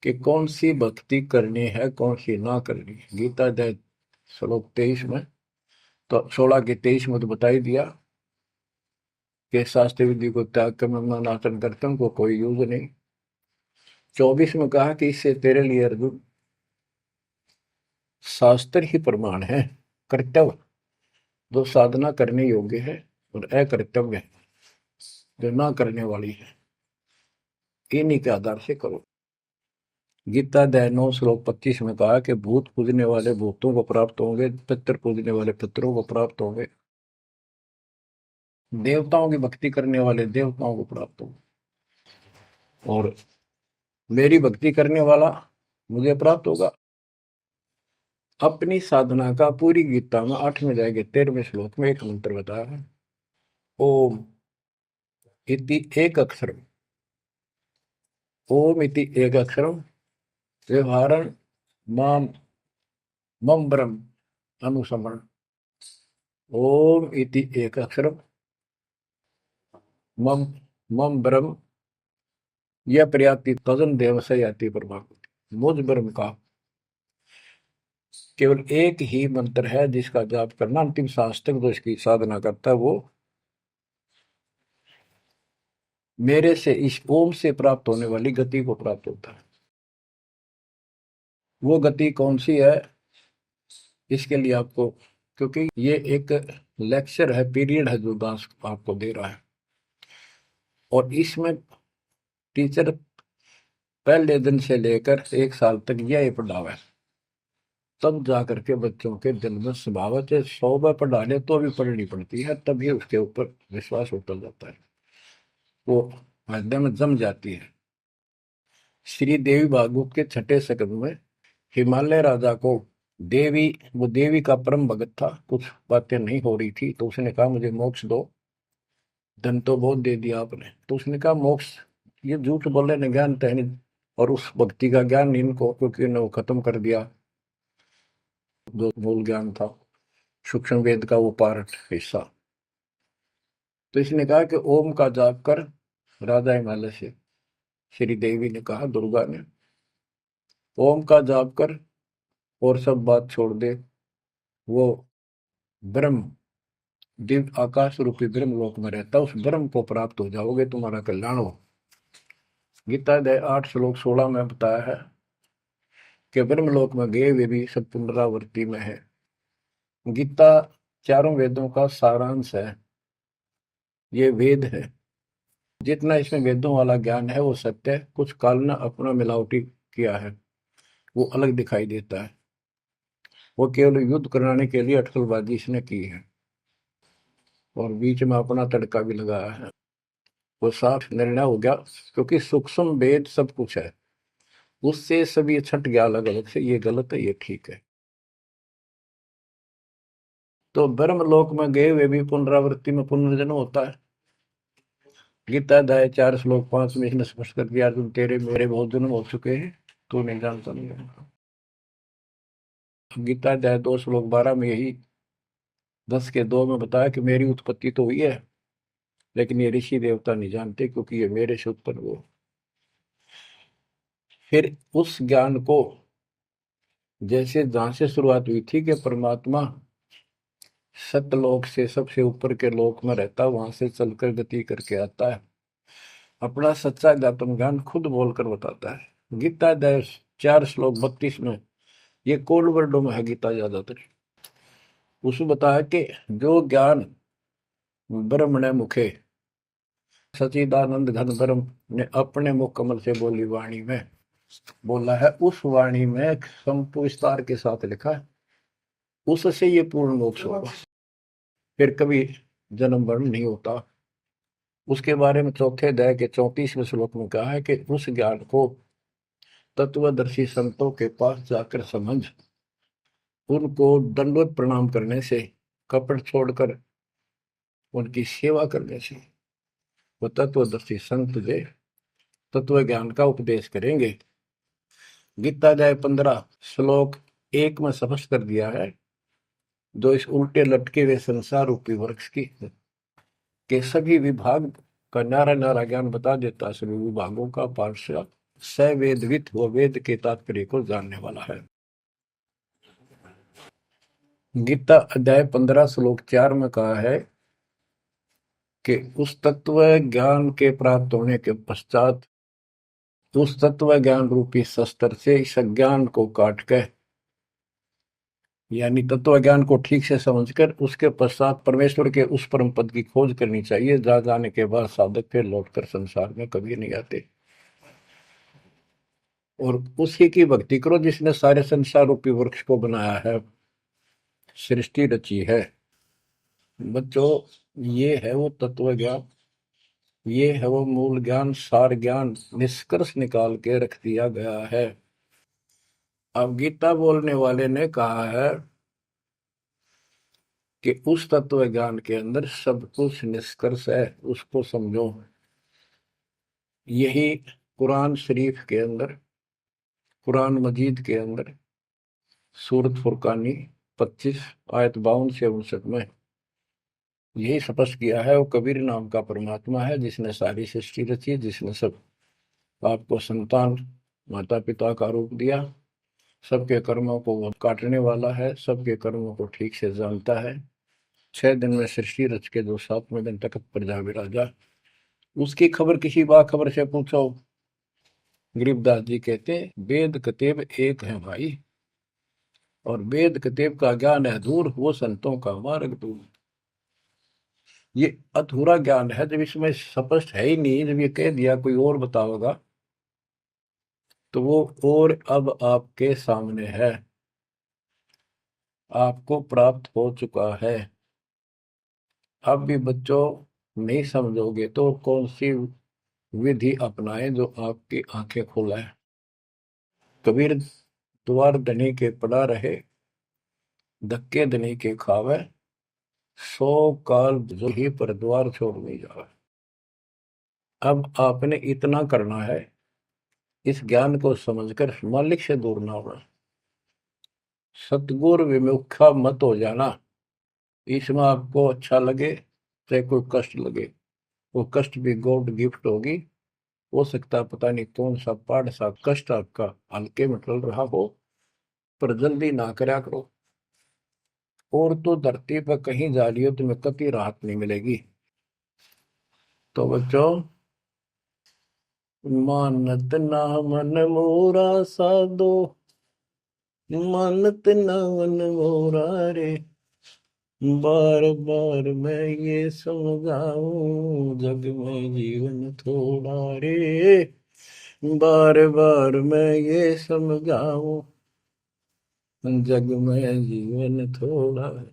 कि कौन सी भक्ति करनी है, कौन सी ना करनी है। गीता अध्याय श्लोक 23 में तो 16 के 23 में तो बता ही दिया कि शास्त्र विधि को त्याग कर मैं अनाचरण करते हैं, उनको कोई यूज नहीं। 24 में कहा कि इससे तेरे लिए अर्जुन शास्त्र ही प्रमाण है, कर्तव्य जो साधना करने योग्य है और अकर्तव्य जो ना करने वाली है, इन्हीं के आधार से करो। गीता अध्याय 9 श्लोक 25 में कहा कि भूत पूजने वाले भूतों को प्राप्त होंगे, पितर पूजने वाले पितरों को प्राप्त होंगे, देवताओं की भक्ति करने वाले देवताओं को प्राप्त होंगे, और मेरी भक्ति करने वाला मुझे प्राप्त होगा। अपनी साधना का पूरी गीता में 8वें अध्याय के 13वें श्लोक में एक मंत्र बताया है, ओम इति एक अक्षरम, ओम इति एक अक्षरम व्यवहारण माम मम ब्रह्म अनुसमरण। ओम इति एक अक्षरम मम मम ब्रह्म यह प्रयाति तजन देव से याति परमात्मा। मुझ ब्रह्म का केवल एक ही मंत्र है जिसका जाप करना अंतिम सांस तक जो इसकी साधना करता है वो मेरे से इस ओम से प्राप्त होने वाली गति को प्राप्त होता है। वो गति कौन सी है, इसके लिए आपको, क्योंकि ये एक लेक्चर है, पीरियड है जो दास आपको दे रहा है, और इसमें टीचर पहले दिन से लेकर 1 साल तक यह पढ़ावा है, तब जा करके बच्चों के दिल में स्वभावत है 100 बार पढ़ा ले तो भी पढ़नी पड़ती है, तभी उसके ऊपर विश्वास उतर जाता है, वो हृदय में जम जाती है। श्री देवी भागवत के 6ठे स्कंद में हिमालय राजा को वो देवी का परम भगत था, कुछ बातें नहीं हो रही थी, तो उसने कहा मुझे मोक्ष दो। धन तो बहुत दे दिया आपने, तो उसने कहा मोक्ष, ये झूठ बोले ने ज्ञान तो है नहीं, और उस भक्ति का ज्ञान इनको, क्योंकि उन्हें वो खत्म कर दिया जो मूल ज्ञान था, सूक्ष्म वेद का वो पार्ट हिस्सा। तो इसने कहा कि ओम का जाप कर। राजा हिमालय से श्री देवी ने कहा, दुर्गा ने, ओम का जाप कर और सब बात छोड़ दे, वो ब्रह्म दिव्य आकाश रूपी ब्रह्म लोक में रहता, उस ब्रह्म को प्राप्त हो जाओगे, तुम्हारा कल्याण हो। गीता अध्याय 8 श्लोक 16 में बताया है कि ब्रह्म लोक में गए वे भी सब पुनरावृत्ति में है। गीता चारों वेदों का सारांश है, ये वेद है, जितना इसमें वेदों वाला ज्ञान है वो सत्य है, कुछ काल ने अपना मिलावटी किया है, वो अलग दिखाई देता है, वो केवल युद्ध कराने के लिए अटकलबाजी इसने की है, और बीच में अपना तड़का भी लगाया है, वो साफ निर्णय हो गया, क्योंकि सूक्ष्म वेद सब कुछ है, उससे सभी छट गया अलग अलग से, ये गलत है ये ठीक है। तो ब्रह्म लोक में गए वे भी पुनरावृत्ति में पुनर्जन्म होता है। गीता अध्याय 4 श्लोक 5 में इसने स्पष्ट कर दिया, अर्जुन तेरे मेरे बहुत जन्म हो चुके हैं, तू नहीं जानता नहीं है। गीता अध्याय 2 श्लोक 12 में यही 10 के 2 में बताया कि मेरी उत्पत्ति तो हुई है, लेकिन ये ऋषि देवता नहीं जानते, क्योंकि ये मेरे से उत्पन्न हुए। फिर उस ज्ञान को, जैसे जहां से शुरुआत हुई थी कि परमात्मा सतलोक से सबसे ऊपर के लोक में रहता, वहां से चलकर गति करके आता है, अपना सच्चा ज्ञातम ज्ञान खुद बोलकर बताता है। गीता अध्याय 4 श्लोक 32 में, ये कोड वर्डों में है गीता ज्यादातर, उसमें बताया कि जो ज्ञान ब्रह्मणे मुखे सचिदानंद घन ब्रह्म ने अपने मुख कमल से बोली वाणी में बोला है, उस वाणी में विस्तार के साथ लिखा है, उससे ये पूर्ण मोक्ष होगा, फिर कभी जन्म मरण नहीं होता। उसके बारे में चौथे अध्याय के 34वें श्लोक में कहा है कि उस ज्ञान को तत्वदर्शी संतों के पास जाकर समझ, उनको दंडवत प्रणाम करने से, कपट छोड़कर उनकी सेवा करने से वो तत्वदर्शी संत जो तत्व ज्ञान का उपदेश करेंगे। गीता अध्याय 15 श्लोक 1 में स्पष्ट कर दिया है, जो इस उल्टे लटके हुए संसार रूपी वृक्ष की के सभी विभाग का नारा नारा ज्ञान बता देता, सभी विभागों का पार्षद सवेदवित व वेद के तात्पर्य को जानने वाला है। गीता अध्याय 15 श्लोक 4 में कहा है कि उस तत्व ज्ञान के प्राप्त होने के पश्चात उस तत्व ज्ञान रूपी शस्त्र से इस अज्ञान को काट के, यानी तत्व ज्ञान को ठीक से समझकर उसके पश्चात परमेश्वर के उस परम पद की खोज करनी चाहिए, जहां जाने के बाद साधक फिर लौटकर संसार में कभी नहीं आते। और उसी की भक्ति करो जिसने सारे संसार रूपी वृक्ष को बनाया है, सृष्टि रची है। बच्चों, ये है वो तत्व ज्ञान, ये है वो मूल ज्ञान, सार ज्ञान निष्कर्ष निकाल के रख दिया गया है। अब गीता बोलने वाले ने कहा है कि उस तत्व ज्ञान के अंदर सब कुछ निष्कर्ष है, उसको समझो। यही कुरान शरीफ के अंदर, कुरान मजीद के अंदर सूरत फुरकानी 25 आयत 52 से 59 में यही स्पष्ट किया है। वो कबीर नाम का परमात्मा है जिसने सारी सृष्टि रची, जिसने सब आपको संतान माता पिता का रूप दिया, सबके कर्मों को वो काटने वाला है, सबके कर्मों को ठीक से जानता है। 6 दिन में सृष्टि रच के जो 7वें दिन तक प्रजा विराजा, उसकी खबर किसी बाखबर से पूछो। गरीबदास जी कहते वेद कतेब एक है भाई, और वेद कतेब का ज्ञान है दूर, वो संतों का मार्ग दूर। ये अधूरा ज्ञान है, जब इसमें स्पष्ट है ही नहीं, जब ये कह दिया कोई और बताओगा तो वो और अब आपके सामने है, आपको प्राप्त हो चुका है। अब भी बच्चों नहीं समझोगे तो कौन सी विधि अपनाएं जो आपकी आंखें खोले। कबीर द्वार धनी के पड़ा रहे, धक्के धनी के खावे, 100 काल जो ही पर द्वार छोड़ नहीं जावे। अब आपने इतना करना है, इस ज्ञान को समझकर मालिक से दूर ना होना, सतगुरु विमुखा मत हो जाना। इसमें आपको अच्छा लगे चाहे कोई कष्ट लगे, वो कष्ट भी गॉड गिफ्ट होगी। हो सकता है पता नहीं कौन सा पहाड़ सा कष्ट आपका हल्के में टल रहा हो, पर जल्दी ना करया करो। और तो धरती पर कहीं जा रही हो तुम्हें कभी राहत नहीं मिलेगी। तो बच्चों, मानत ना मन मोरा साधो, मानत ना मन मोरा रे, बार बार मैं ये समझाऊं जग में जीवन थोड़ा रे, बार बार मैं ये समझाऊं जग में जीवन थोड़ा है।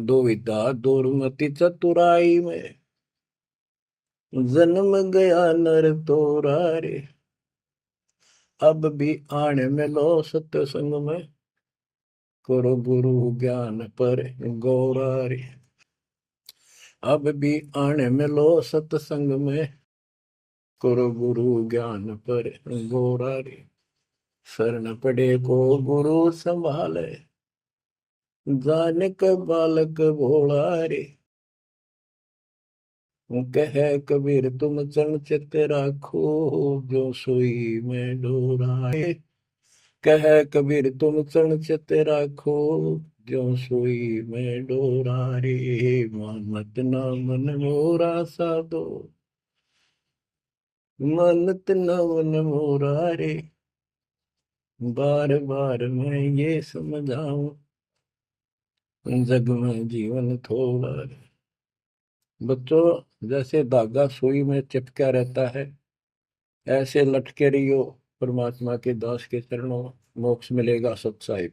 दुविधा दुर्मति चतुराई में जन्म गया नर तोरा रे, अब भी आने में लो सत्संग में, करो गुरु ज्ञान पर गौरा रे। अब भी आने में लो सत्संग में, करो गुरु ज्ञान पर गौरा रे। शरण पड़े को गुरु संभाले, जाने का बालक भोला रे। कह कबीर तुम चरण चित राखो, जो सोई में डोराए। कह कबीर तुम चरण चित राखो, जो सोई में डोरा रे। मानत ना मन मोरा साधो, मानत ना मन मोरा रे, बार बार मैं ये समझाऊं जग में जीवन थोड़ा रे। बच्चों, जैसे धागा सुई में चिपका रहता है, ऐसे लटके रहियो परमात्मा के दास के चरणों, मोक्ष मिलेगा सत साहिब।